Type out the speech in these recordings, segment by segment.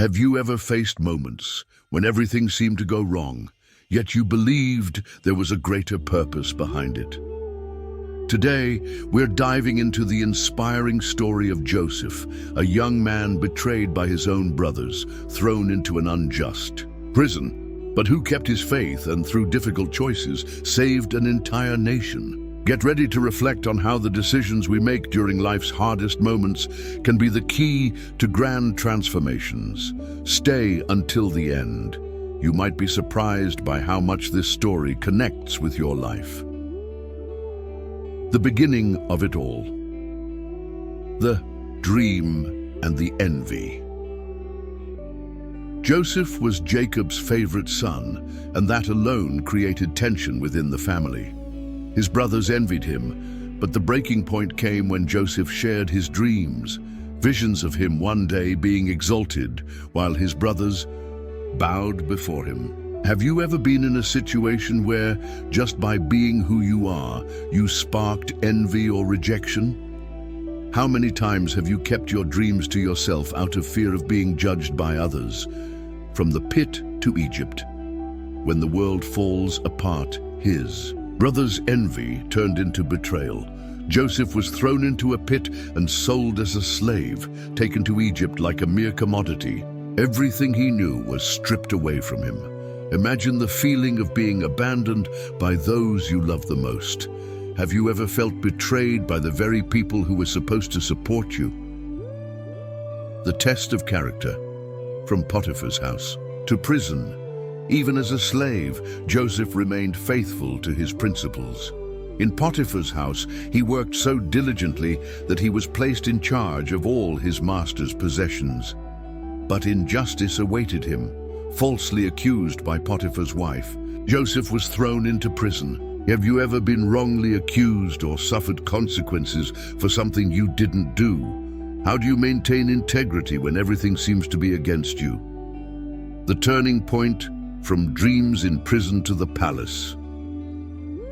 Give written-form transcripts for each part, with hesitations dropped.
Have you ever faced moments when everything seemed to go wrong, yet you believed there was a greater purpose behind it? Today, we're diving into the inspiring story of Joseph, a young man betrayed by his own brothers, thrown into an unjust prison, but who kept his faith and through difficult choices saved an entire nation. Get ready to reflect on how the decisions we make during life's hardest moments can be the key to grand transformations. Stay until the end. You might be surprised by how much this story connects with your life. The beginning of it all. The dream and the envy. Joseph was Jacob's favorite son, and that alone created tension within the family. His brothers envied him, but the breaking point came when Joseph shared his dreams, visions of him one day being exalted while his brothers bowed before him. Have you ever been in a situation where, just by being who you are, you sparked envy or rejection? How many times have you kept your dreams to yourself out of fear of being judged by others? From the pit to Egypt, when the world falls apart, his brothers' envy turned into betrayal. Joseph was thrown into a pit and sold as a slave, taken to Egypt like a mere commodity. Everything he knew was stripped away from him. Imagine the feeling of being abandoned by those you love the most. Have you ever felt betrayed by the very people who were supposed to support you? The test of character. From Potiphar's house to prison. Even as a slave, Joseph remained faithful to his principles. In Potiphar's house, he worked so diligently that he was placed in charge of all his master's possessions. But injustice awaited him. Falsely accused by Potiphar's wife, Joseph was thrown into prison. Have you ever been wrongly accused or suffered consequences for something you didn't do? How do you maintain integrity when everything seems to be against you? The turning point. From dreams in prison to the palace.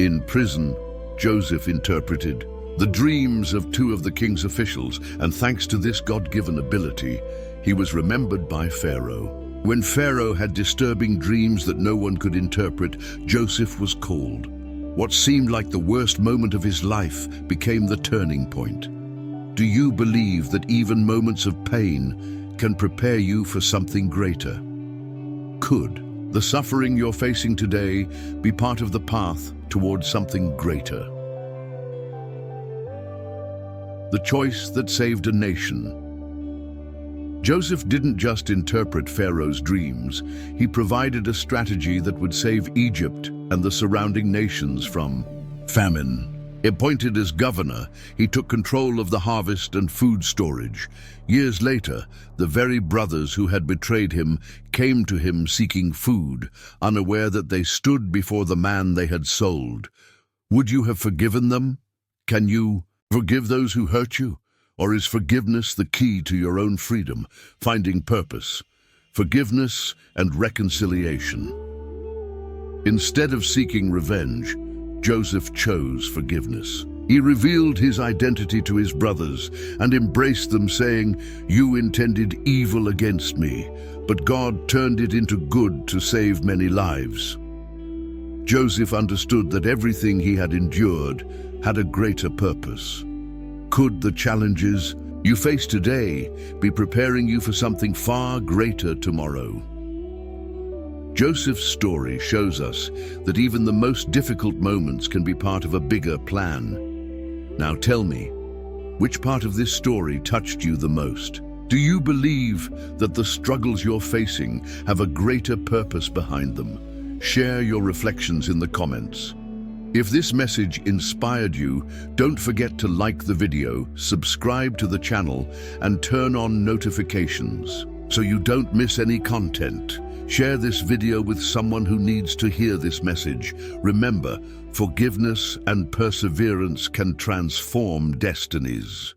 In prison, Joseph interpreted the dreams of two of the king's officials, and thanks to this God-given ability, he was remembered by Pharaoh. When Pharaoh had disturbing dreams that no one could interpret, Joseph was called. What seemed like the worst moment of his life became the turning point. Do you believe that even moments of pain can prepare you for something greater? Could the suffering you're facing today be part of the path towards something greater? The choice that saved a nation. Joseph didn't just interpret Pharaoh's dreams, he provided a strategy that would save Egypt and the surrounding nations from famine. Appointed as governor, he took control of the harvest and food storage. Years later, the very brothers who had betrayed him came to him seeking food, unaware that they stood before the man they had sold. Would you have forgiven them? Can you forgive those who hurt you? Or is forgiveness the key to your own freedom, finding purpose? Forgiveness and reconciliation. Instead of seeking revenge, Joseph chose forgiveness. He revealed his identity to his brothers and embraced them, saying, "You intended evil against me, but God turned it into good to save many lives." Joseph understood that everything he had endured had a greater purpose. Could the challenges you face today be preparing you for something far greater tomorrow? Joseph's story shows us that even the most difficult moments can be part of a bigger plan. Now tell me, which part of this story touched you the most? Do you believe that the struggles you're facing have a greater purpose behind them? Share your reflections in the comments. If this message inspired you, don't forget to like the video, subscribe to the channel, and turn on notifications so you don't miss any content. Share this video with someone who needs to hear this message. Remember, forgiveness and perseverance can transform destinies.